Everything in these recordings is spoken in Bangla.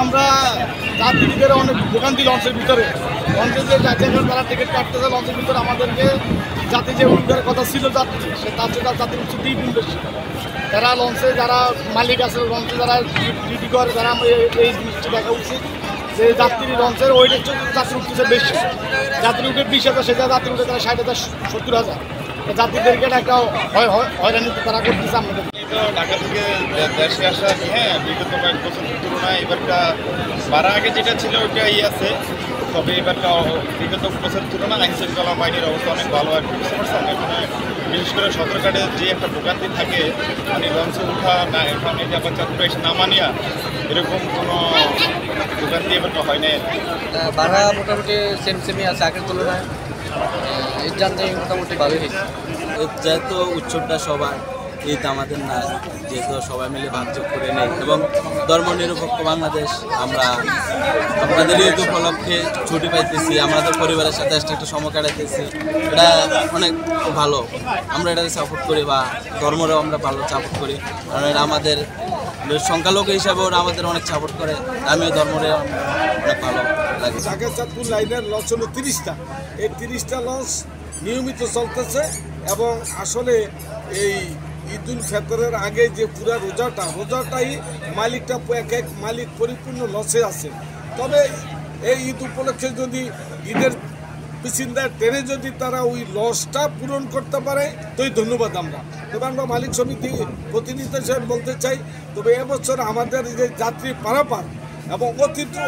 আমরা যাত্রীদের অনেক ভোগান্তি লঞ্চের ভিতরে, লঞ্চের যে যারা টিকিট কাটতেছে লঞ্চের ভিতরে আমাদেরকে যাত্রী যে উদ্ধারের কথা ছিল যাত্রী সে তার চেয়ে যাত্রী হচ্ছে দ্বিগুণ বেশি। যারা লঞ্চে যারা মালিক আছে লঞ্চে যারা ডিউটি করে যারা এই জিনিসটি দেখা উচিত যে যাত্রী লঞ্চের ওইটা যাত্রী উঠতেছে বেশি, যাত্রী উঠে 20,000 সে যাত্রী উঠে তারা 60,000 70,000 যাত্রীদেরকে একটা হয়রানি তারা করতেছে আমাদের। ঢাকা থেকে দেশে আসা হ্যাঁ বিগত কয়েক বছর তুলনায় এবারটা বাড়া আগে যেটা ছিল ওইটাই আছে, তবে এবারটা বিগত বছর তুলনায় আইন শৃঙ্খলা বাহিনীর অবস্থা অনেক ভালো আর কি। এখানে বিশেষ করে সদরঘাটে যে একটা ভোগান্তি থাকে মানে লঞ্চে উঠা না এখানে আবার চাঁদপুরে এসে নামা নেওয়া এরকম কোনো ভোগান্তি এবারটা হয় না। ভাড়া মোটামুটি সেমই আছে আগের তুলনায়, এই জানতে মোটামুটি ভালোই হয়েছে। যেহেতু উৎসবটা সবার, ঈদ আমাদের না, যেহেতু সবাই মিলে ভাগযোগ করে নেই এবং ধর্মনিরপেক্ষ বাংলাদেশ আমরা আপনাদের ঈদ উপলক্ষে ছুটি পাইতেছি, আমাদের পরিবারের সাথে একটা সময় কাটাইতেছি, এটা অনেক ভালো। আমরা এটাকে সাপোর্ট করি বা ধর্মরেও আমরা ভালো সাপোর্ট করি, কারণ এটা আমাদের সংখ্যালঘু হিসাবে ওরা আমাদের অনেক সাপোর্ট করে। আমিও ধর্মরে অনেক ভালো লাগে। ঢাকা চাঁদপুর লাইনের লঞ্চ হলো 30টা, এই 30টা লঞ্চ নিয়মিত চলতেছে এবং আসলে এই ঈদুল ফিতরের আগে যে পুরা রোজাটাই মালিকটা এক মালিক পরিপূর্ণ লসে আছে। তবে এই ঈদ উপলক্ষে যদি ঈদের পিছিন্দার ট্রেনে যদি তারা ওই লসটা পূরণ করতে পারে তোই ধন্যবাদ আমরা। তবে আমরা মালিক সমিতি প্রতিনিধি হিসেবে বলতে চাই, তবে এবছর আমাদের যে যাত্রী পারাপার এবং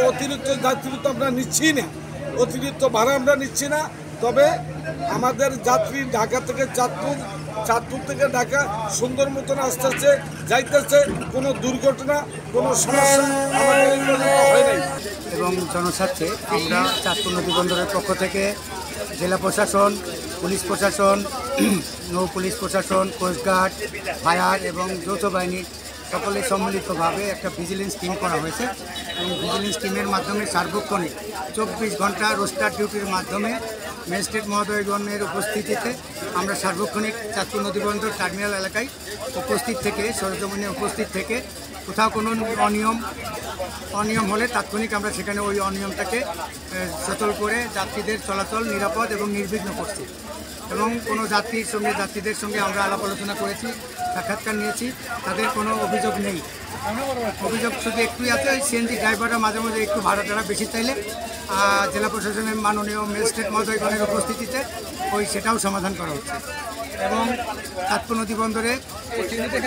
অতিরিক্ত যাত্রী তো আমরা নিচ্ছি না, অতিরিক্ত ভাড়া আমরা নিচ্ছি না, তবে আমাদের যাত্রী ঢাকা থেকে চাঁদপুর থেকে ঢাকা সুন্দর মতন আসতেছে যাইতেছে, কোনো দুর্ঘটনা কোনো সমস্যা আমাদের হয় নাই। এবং জনস্বার্থে আমরা চাঁদপুর নদী বন্দরের পক্ষ থেকে জেলা প্রশাসন, পুলিশ প্রশাসন, নৌ পুলিশ প্রশাসন, কোস্টগার্ড, ফায়ার এবং যৌথ বাহিনী সকলে সম্মিলিতভাবে একটা ভিজিলেন্স টিম করা হয়েছে এবং ভিজিলেন্স টিমের মাধ্যমে সার্বক্ষণিক 24 ঘন্টা রোস্টার ডিউটির মাধ্যমে ম্যাজিস্ট্রেট মহোদয়গণের উপস্থিতিতে আমরা সার্বক্ষণিক চাঁদপুর নদীবন্দর টার্মিনাল এলাকায় উপস্থিত থেকে সরজমিনে উপস্থিত থেকে কোথাও কোনো অনিয়ম হলে তাৎক্ষণিক আমরা সেখানে ওই অনিয়মটাকে সচল করে যাত্রীদের চলাচল নিরাপদ এবং নির্বিঘ্ন করছি এবং কোনো যাত্রীদের সঙ্গে আমরা আলাপ আলোচনা করেছি, সাক্ষাৎকার নিয়েছি, তাদের কোনো অভিযোগ নেই। অভিযোগ শুধু একটুই আছে, ওই সিএনজি ড্রাইভাররা মাঝে মাঝে একটু ভাড়া টাড়া বেশি চাইলে জেলা প্রশাসনের মাননীয় ম্যাজিস্ট্রেট মহোদয়গণের উপস্থিতিতে সেটাও সমাধান করা হচ্ছে এবং চাঁদপুর নদী বন্দরে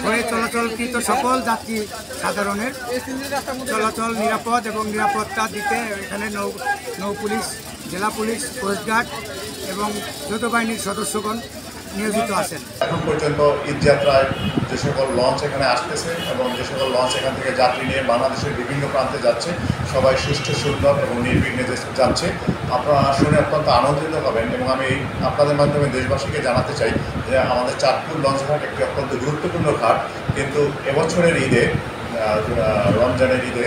হয়ে চলাচলকৃত সকল যাত্রী সাধারণের চলাচল নিরাপদ এবং নিরাপত্তা দিতে এখানে নৌ পুলিশ, জেলা পুলিশ, কোস্টগার্ড এবং যৌথ বাহিনীর সদস্যগণ নিয়োজিত আছেন। এখন পর্যন্ত ঈদ যাত্রায় যে সকল লঞ্চ এখানে আসতেছে এবং যে সকল লঞ্চ এখান থেকে যাত্রী নিয়ে বাংলাদেশের বিভিন্ন প্রান্তে যাচ্ছে সবাই সুষ্ঠু সুন্দর এবং নির্বিঘ্নে যাচ্ছে। আপনারা শুনে অত্যন্ত আনন্দিত হবেন এবং আমি আপনাদের মাধ্যমে দেশবাসীকে জানাতে চাই যে আমাদের চাঁদপুর লঞ্চ ঘাট একটি অত্যন্ত গুরুত্বপূর্ণ ঘাট, কিন্তু এবছরের ঈদে রমজানের ঈদে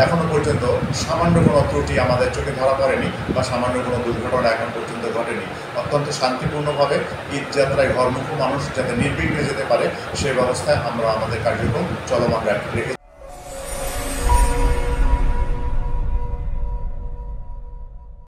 এখনও পর্যন্ত সামান্য কোনো ত্রুটি আমাদের চোখে ধরা পড়েনি বা সামান্য কোনো দুর্ঘটনা এখন পর্যন্ত ঘটেনি। অত্যন্ত শান্তিপূর্ণভাবে ঈদ যাত্রায় ঘরমুখী মানুষ যাতে নির্বিঘ্নে যেতে পারে সেই ব্যবস্থায় আমরা আমাদের কার্যক্রম চলমান রেখেছি।